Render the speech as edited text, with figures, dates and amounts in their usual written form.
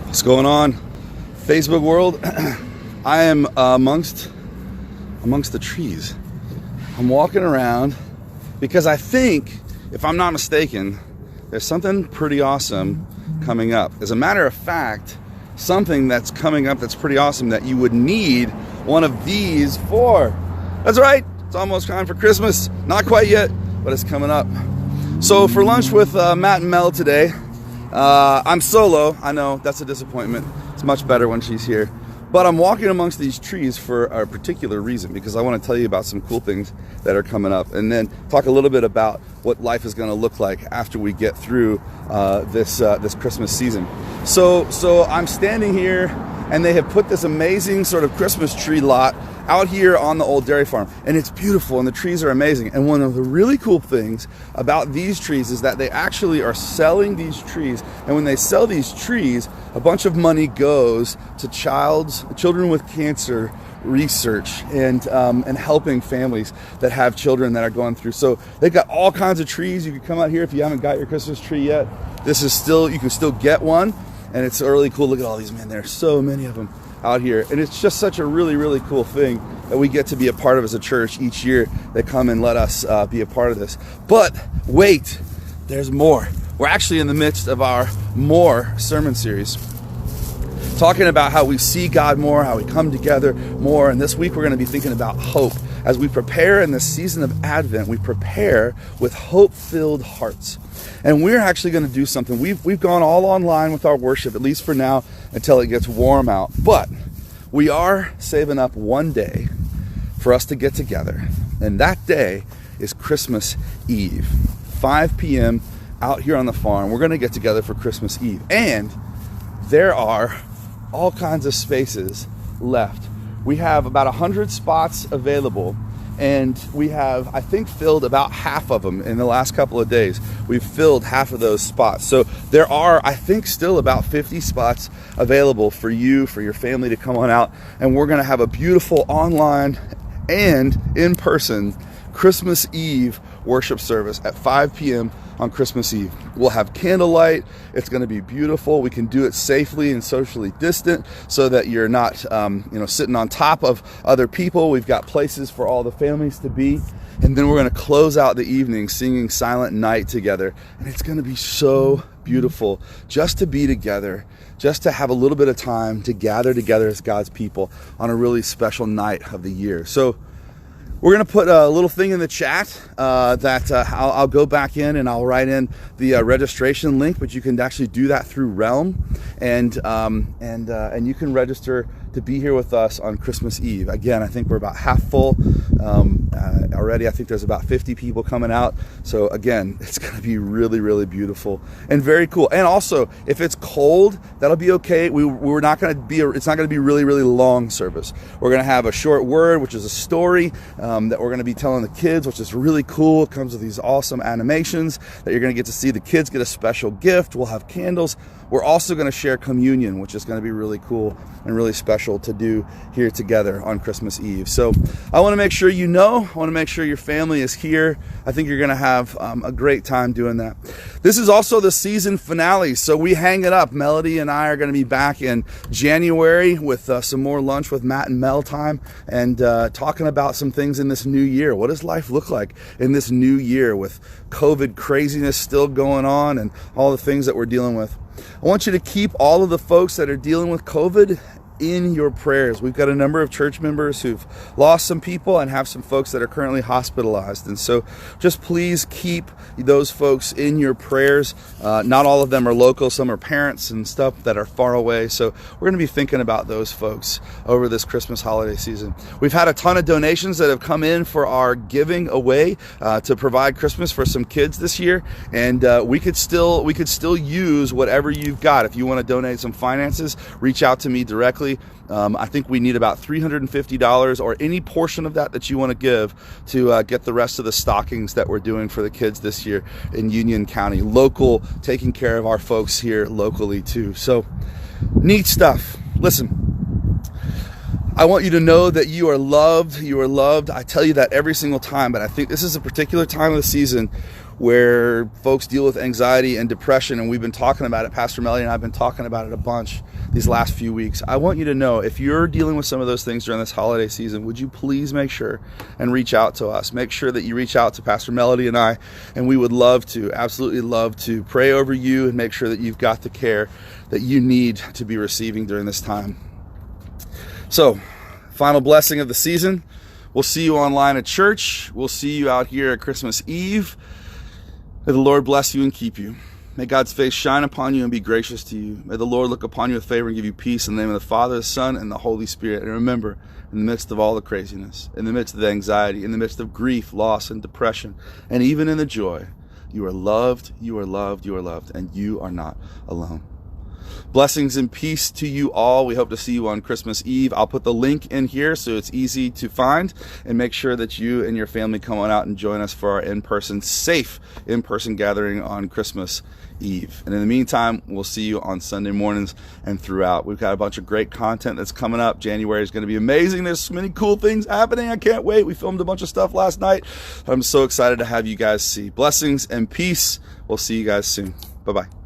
What's going on, Facebook world? I am amongst the trees. I'm walking around because I think, if I'm not mistaken, there's something pretty awesome coming up. As a matter of fact, something that's coming up that's pretty awesome that you would need one of these for. That's right, it's almost time for Christmas. Not quite yet, but it's coming up. So for lunch with Matt and Mel today, I'm solo. I know that's a disappointment. It's much better when she's here. But I'm walking amongst these trees for a particular reason, because I want to tell you about some cool things that are coming up, and then talk a little bit about what life is going to look like after we get through this Christmas season. So I'm standing here, and they have put this amazing sort of Christmas tree lot out here on the old dairy farm, and it's beautiful, and the trees are amazing. And one of the really cool things about these trees is that they actually are selling these trees, and when they sell these trees, a bunch of money goes to children with cancer research and helping families that have children that are going through. So they've got all kinds of trees. You can come out here if you haven't got your Christmas tree yet. You can still get one, and it's really cool. Look at all these, man. There are so many of them out here, and it's just such a really, really cool thing that we get to be a part of as a church each year. They come and let us be a part of this. But wait, there's more. We're actually in the midst of our More sermon series, talking about how we see God more, how we come together more. And this week we're going to be thinking about hope. As we prepare in this season of Advent, we prepare with hope-filled hearts. And we're actually going to do something. We've gone all online with our worship, at least for now, until it gets warm out. But we are saving up one day for us to get together. And that day is Christmas Eve, 5 p.m. out here on the farm. We're going to get together for Christmas Eve. And there are all kinds of spaces left. We have about 100 spots available, and we have, I think, filled about half of them in the last couple of days. We've filled half of those spots. So there are, I think, still about 50 spots available for you, for your family to come on out. And we're going to have a beautiful online and in-person Christmas Eve worship service at 5 p.m. on Christmas Eve. We'll have candlelight. It's going to be beautiful. We can do it safely and socially distant so that you're not sitting on top of other people. We've got places for all the families to be. And then we're going to close out the evening singing Silent Night together. And it's going to be so beautiful just to be together, just to have a little bit of time to gather together as God's people on a really special night of the year. So we're going to put a little thing in the chat that I'll go back in and I'll write in the registration link, but you can actually do that through Realm, and you can register to be here with us on Christmas Eve. Again, I think we're about half full already. I think there's about 50 people coming out. So again, it's going to be really, really beautiful and very cool. And also, if it's cold, that'll be okay. We're not going to be. It's not going to be really, really long service. We're going to have a short word, which is a story that we're going to be telling the kids, which is really cool. It comes with these awesome animations that you're going to get to see. The kids get a special gift. We'll have candles. We're also going to share communion, which is going to be really cool and really special to do here together on Christmas Eve. So I want to make sure you know. I want to make sure your family is here. I think you're going to have a great time doing that. This is also the season finale, so we hang it up. Melody and I are going to be back in January with some more lunch with Matt and Mel time, and talking about some things in this new year. What does life look like in this new year with COVID craziness still going on and all the things that we're dealing with? I want you to keep all of the folks that are dealing with COVID in your prayers. We've got a number of church members who've lost some people and have some folks that are currently hospitalized. And so just please keep those folks in your prayers. Not all of them are local. Some are parents and stuff that are far away. So we're going to be thinking about those folks over this Christmas holiday season. We've had a ton of donations that have come in for our giving away to provide Christmas for some kids this year. And we could still use whatever you've got. If you want to donate some finances, reach out to me directly. I think we need about $350 or any portion of that you want to give to get the rest of the stockings that we're doing for the kids this year in Union County. Local, taking care of our folks here locally too. So neat stuff. Listen, I want you to know that you are loved. You are loved. I tell you that every single time, but I think this is a particular time of the season where folks deal with anxiety and depression, and we've been talking about it. Pastor Melly and I have been talking about it a bunch these last few weeks. I want you to know, if you're dealing with some of those things during this holiday season, would you please make sure and reach out to us. Make sure that you reach out to Pastor Melody and I, and we would love to, absolutely love to pray over you and make sure that you've got the care that you need to be receiving during this time. So, final blessing of the season. We'll see you online at church. We'll see you out here at Christmas Eve. May the Lord bless you and keep you. May God's face shine upon you and be gracious to you. May the Lord look upon you with favor and give you peace in the name of the Father, the Son, and the Holy Spirit. And remember, in the midst of all the craziness, in the midst of the anxiety, in the midst of grief, loss, and depression, and even in the joy, you are loved, you are loved, you are loved, and you are not alone. Blessings and peace to you all. We hope to see you on Christmas Eve. I'll put the link in here so it's easy to find, and make sure that you and your family come on out and join us for our safe in-person gathering on Christmas Eve. And in the meantime, we'll see you on Sunday mornings and throughout. We've got a bunch of great content that's coming up. January is going to be amazing. There's so many cool things happening. I can't wait. We filmed a bunch of stuff last night. I'm so excited to have you guys see. Blessings and peace. We'll see you guys soon. Bye-bye.